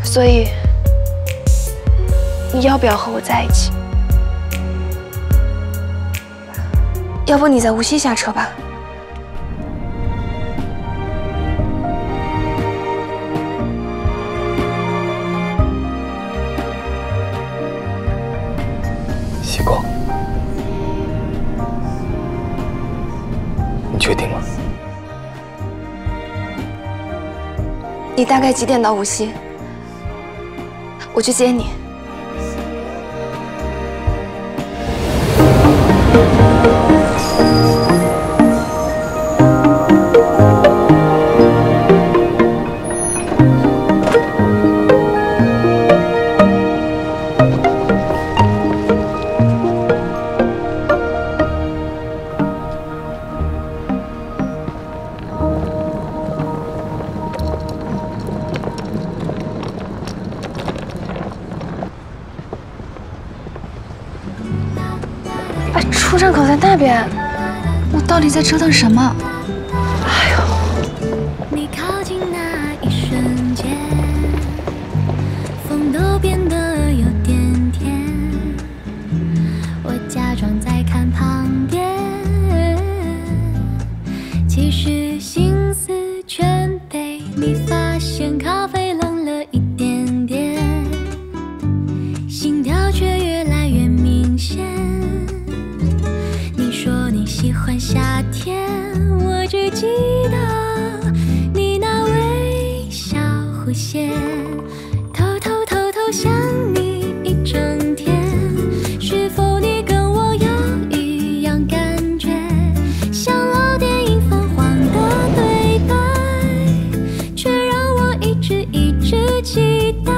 所以，你要不要和我在一起？要不你在无锡下车吧。 西光，你确定吗？你大概几点到无锡？我去接你。出站口在那边，我到底在折腾什么？哎呦！你靠近那一瞬间，风都变得有点甜。我假装在看旁边，其实心思全被你发现。咖啡冷了一点点，心跳却越来越明显。 说你喜欢夏天，我只记得你那微笑弧线，偷偷想你一整天。是否你跟我有一样感觉？像老电影疯狂的对白，却让我一直期待。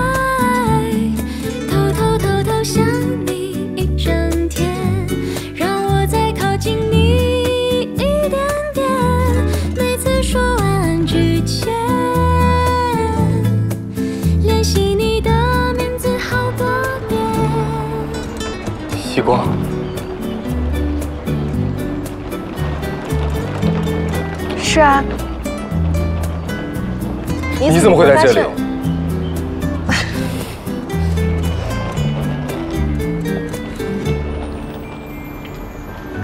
偷想你一整天。 近你一点点，每次说晚安之前，练习你的名字好多遍。西光，是啊，你怎么会在这里？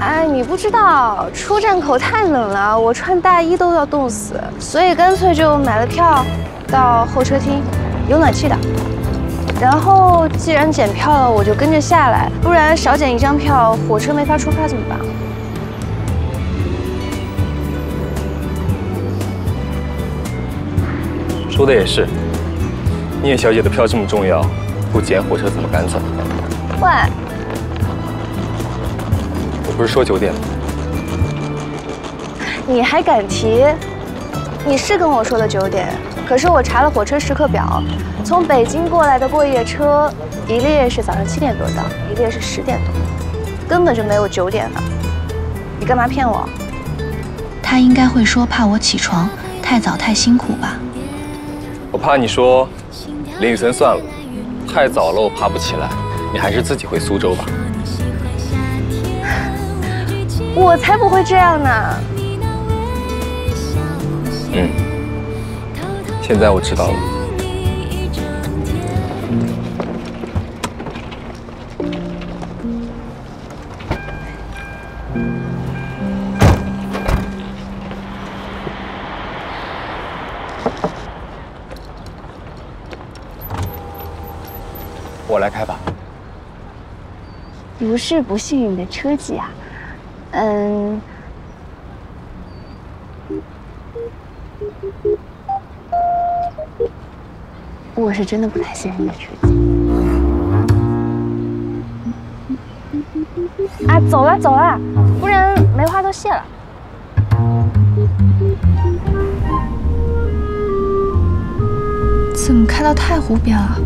哎，你不知道，出站口太冷了，我穿大衣都要冻死，所以干脆就买了票到候车厅，有暖气的。然后既然检票了，我就跟着下来，不然少检一张票，火车没法出发怎么办？说的也是，聂小姐的票这么重要，不检火车怎么赶走？喂。 我不是说9点吗？你还敢提？你是跟我说的9点，可是我查了火车时刻表，从北京过来的过夜车，一列是早上7点多到，一列是10点多，根本就没有9点的。你干嘛骗我？他应该会说怕我起床太早太辛苦吧？我怕你说林雨森算了，太早了我爬不起来，你还是自己回苏州吧。 我才不会这样呢！现在我知道了。我来开吧。不是不幸运的车技啊。 我是真的不太信任你的车技。啊，走了，不然梅花都谢了。怎么开到太湖边了？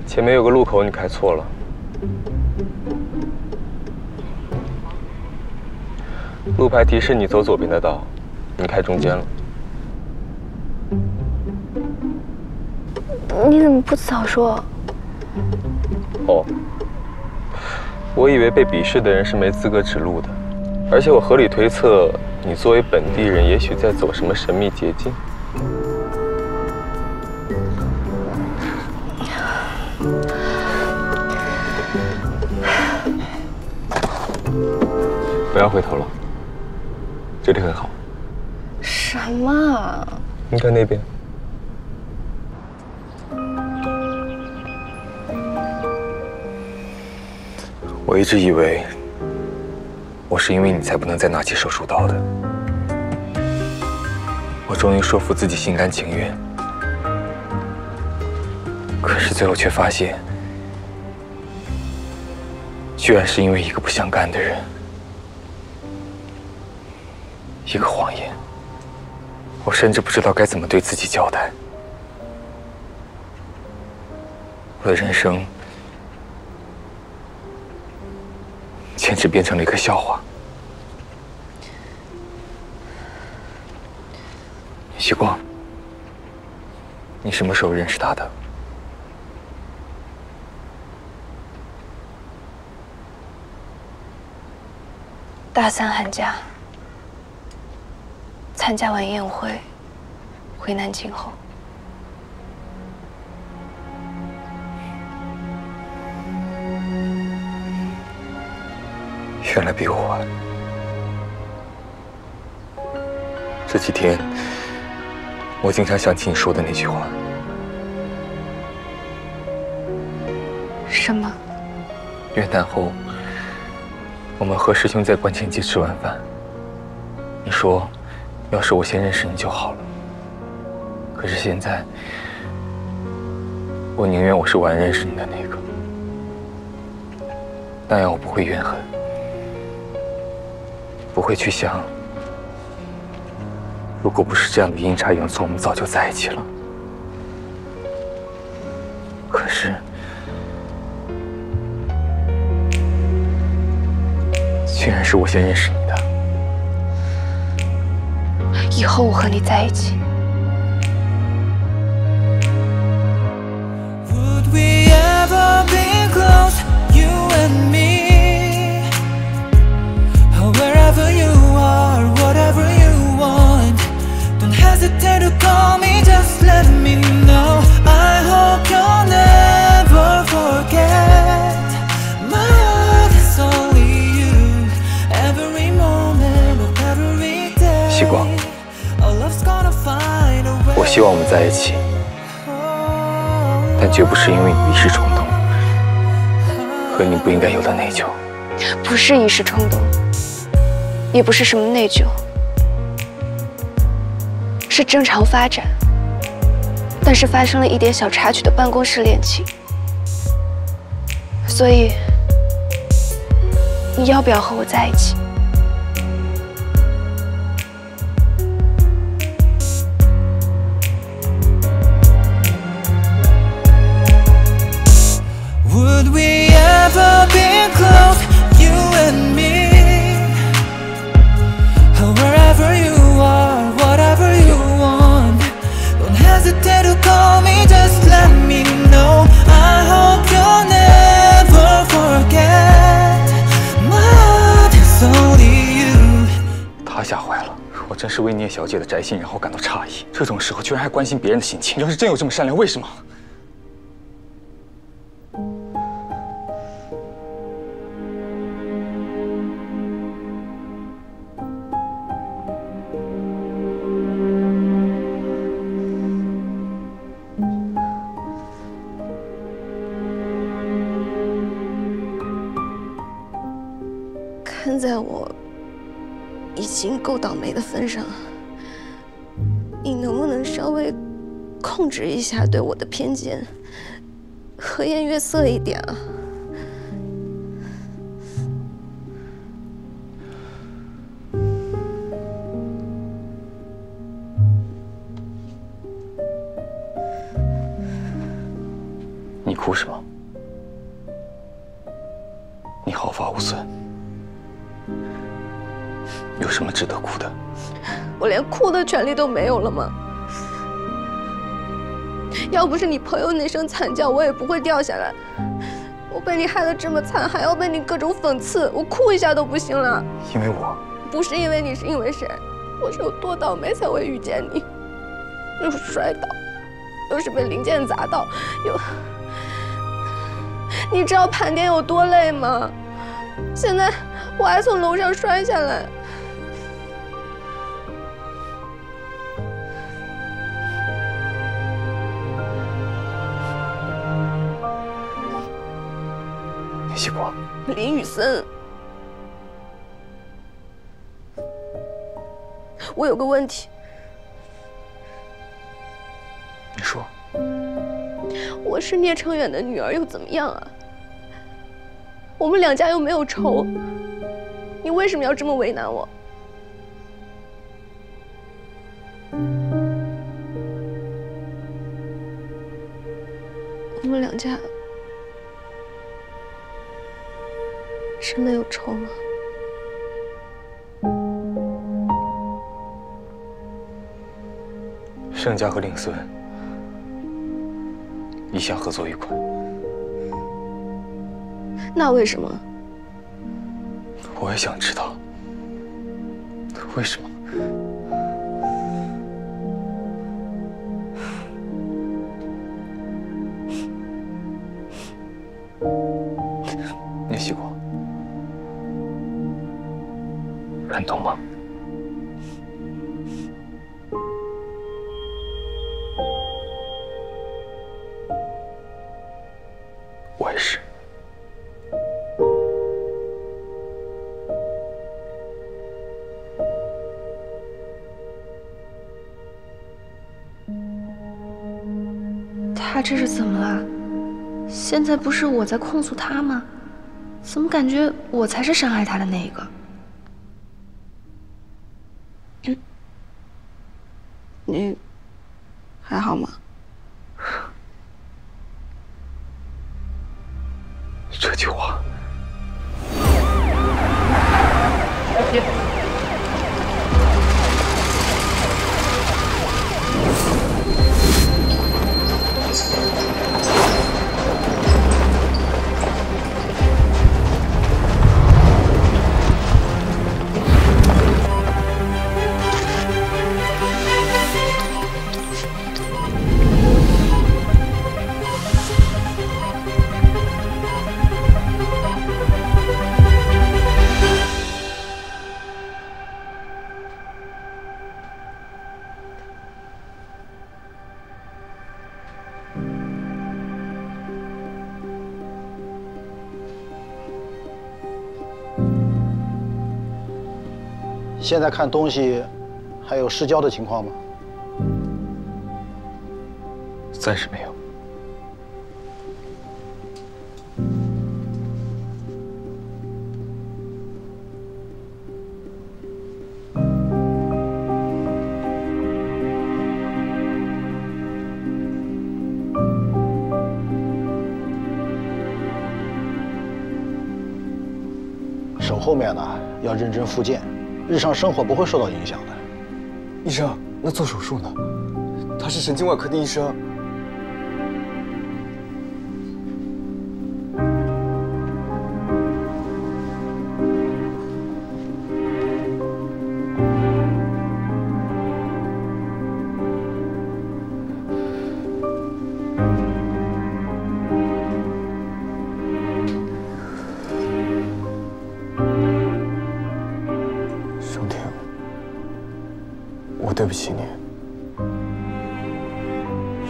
前面有个路口，你开错了。路牌提示你走左边的道，你开中间了。你怎么不早说？哦，我以为被鄙视的人是没资格指路的，而且我合理推测，你作为本地人，也许在走什么神秘捷径。不要回头了，这里很好。什么？你看那边。我一直以为，我是因为你才不能再拿起手术刀的。我终于说服自己心甘情愿，可是最后却发现，居然是因为一个不相干的人，一个谎言。我甚至不知道该怎么对自己交代。我的人生简直变成了一个笑话。希光，你什么时候认识他的？大3寒假，参加完宴会，回南京后。原来比我晚。这几天，我经常想起你说的那句话。什么？元旦后，我们和师兄在观前街吃完饭。你说，要是我先认识你就好了。可是现在，我宁愿我是晚认识你的那个，那样我不会怨恨。不会去想，如果不是这样的阴差阳错，我们早就在一起了。可是，竟然是我先认识你的。以后我和你在一起。Would we ever be close, you and me? Wherever you are, whatever you want, don't hesitate to call me, just let me know. I hope you'll never forget. My heart is only you, every moment of every day. 希光，我希望我们在一起，但绝不是因为你一时冲动和你不应该有的内疚。不是一时冲动。也不是什么内疚，是正常发展，但是发生了一点小插曲的办公室恋情。所以，你要不要和我在一起？Would we ever be close, you and me? Wherever you are, whatever you want, don't hesitate to call me, just let me know. I hope you'll never forget. My heart is only you. 他吓坏了，我真是为聂小姐的宅心然后感到诧异。这种时候居然还关心别人的心情，要是真有这么善良，为什么？看在我已经够倒霉的份上，你能不能稍微控制一下对我的偏见，和颜悦色一点啊？你哭什么？你毫发无损。有什么值得哭的？我连哭的权利都没有了吗？要不是你朋友那声惨叫，我也不会掉下来。我被你害得这么惨，还要被你各种讽刺，我哭一下都不行了。因为我不是因为你，是因为谁？我是有多倒霉才会遇见你？又是摔倒，又是被零件砸到，又……你知道盘点有多累吗？现在我还从楼上摔下来。林希国，林雨森，我有个问题。你说。我是聂成远的女儿又怎么样啊？我们两家又没有仇，你为什么要这么为难我？我们两家真的有仇吗？盛家和令孙一向合作愉快。那为什么？我也想知道，为什么？聂希国，感动吗？我也是。他这是怎么了？现在不是我在控诉他吗？怎么感觉我才是伤害他的那个？你还好吗？这句话。现在看东西还有失焦的情况吗？暂时没有。手后面呢要认真复健，日常生活不会受到影响的。医生，那做手术呢？他是神经外科的医生。盛婷，我对不起你，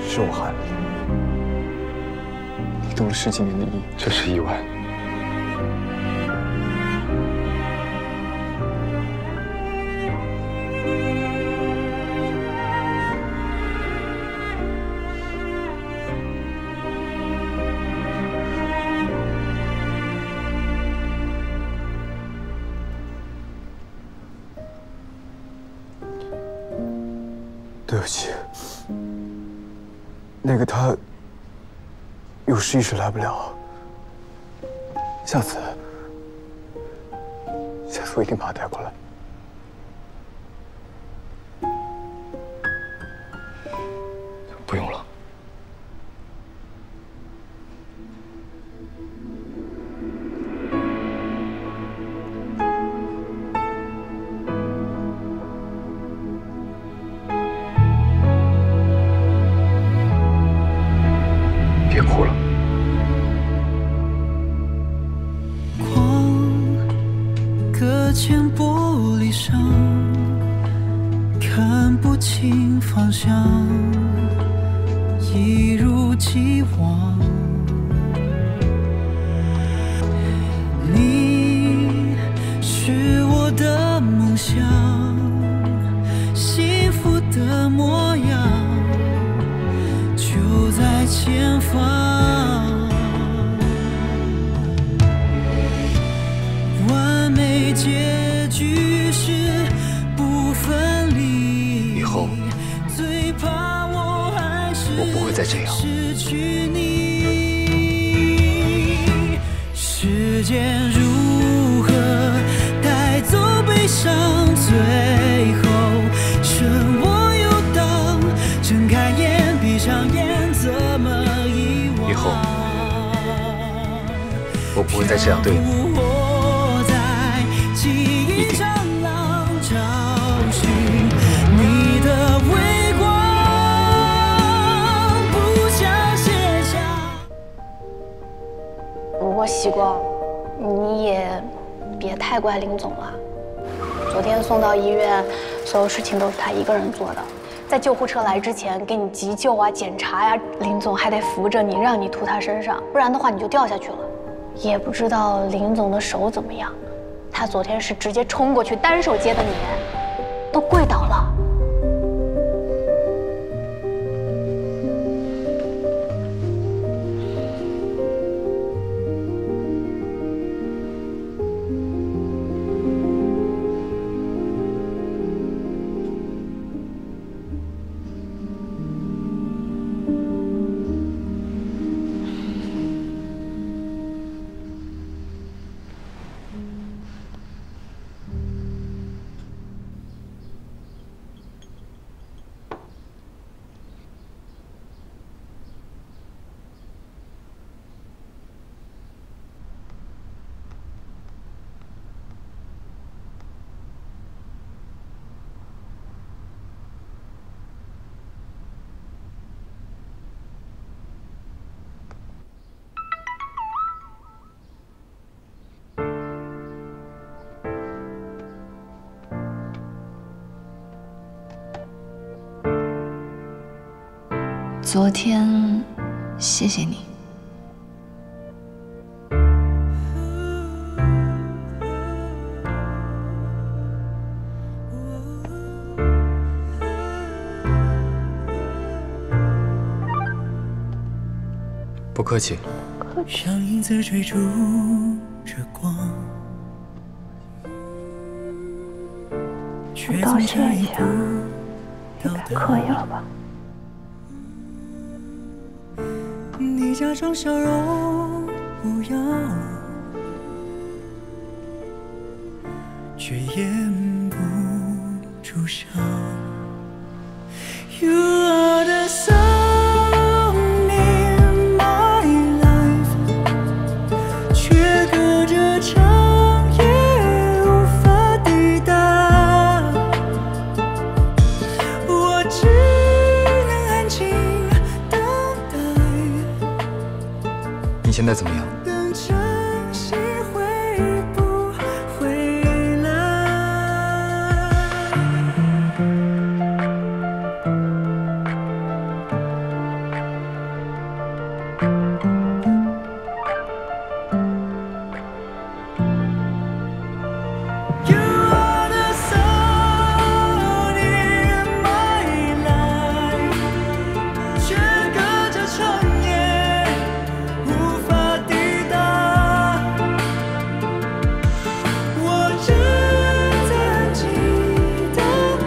是我害了你。你动了10几年的医，这是意外。对不起，那个他有事一时来不了，下次我一定把他带过来。不用了，新方向，一如既往。你是我的梦想，幸福的模样就在前方。完美结局是不分离。以后最怕我还是我不会再这样。失去你，时间如何带走悲伤？最后剩我游荡，睁开眼闭上眼，怎么遗忘？以后我不会再这样对你。一定。不过西光，你也别太怪林总了。昨天送到医院，所有事情都是他一个人做的。在救护车来之前，给你急救啊、检查呀，林总还得扶着你，让你涂他身上，不然的话你就掉下去了。也不知道林总的手怎么样，他昨天是直接冲过去单手接的你，都跪倒了。昨天，谢谢你。不客气。像影子追逐着光，我道歉一下，也太刻意了吧。你假装笑容无恙，却掩不住伤。You are the sun in my life， 却隔着长夜无法抵达。我只能安静等待。你现在怎么样？等晨曦会不回来？You are the sun in my life， 却隔着长夜无法抵达。我只在安静等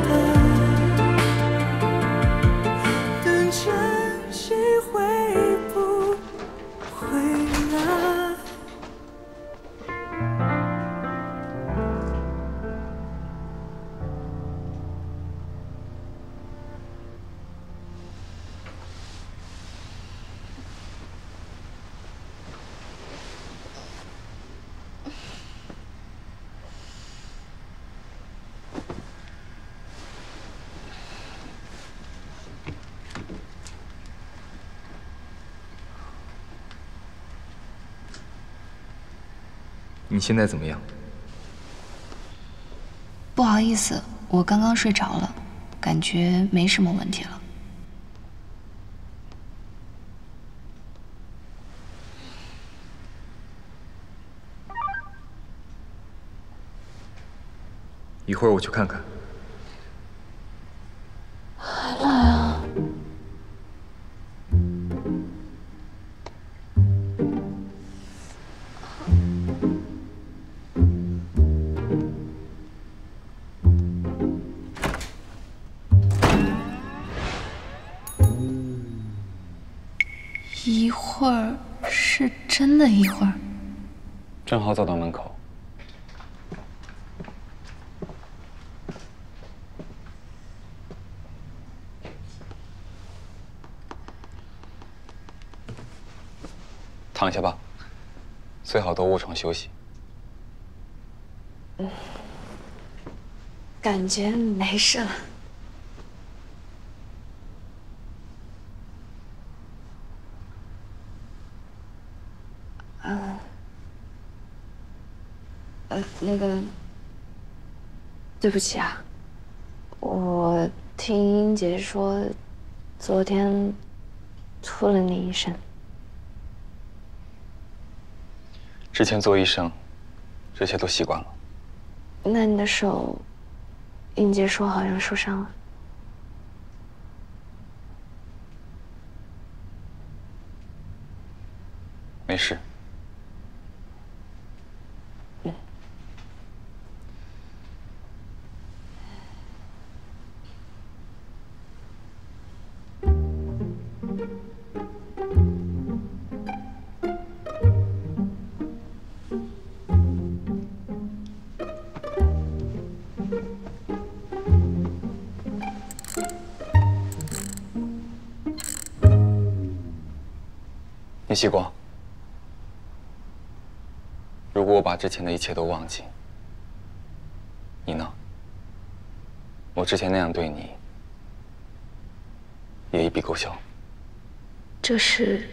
待，等晨曦会不回来？你现在怎么样？不好意思，我刚刚睡着了，感觉没什么问题了。一会儿我去看看。还来啊？一会儿是真的一会儿？正好走到门口。躺下吧，最好多卧床休息。感觉没事了。那个，对不起啊，我听英姐说，昨天吐了你一身。之前做医生，这些都习惯了。那你的手，英姐说好像受伤了。没事。聂希光，如果我把之前的一切都忘记，你呢？我之前那样对你，也一笔勾销。这是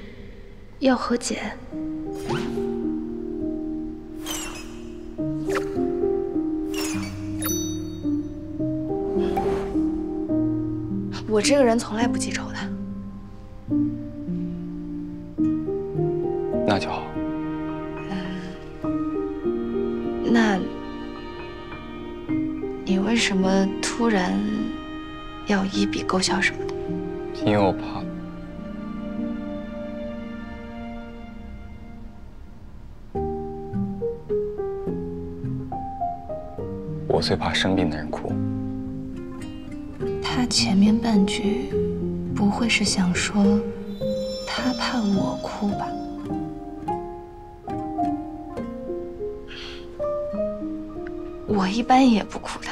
要和解？我这个人从来不记仇的。那就好。那你为什么突然要一笔勾销什么的？因为我怕。我最怕生病的人哭。他前面半句不会是想说他怕我哭吧？我一般也不哭的。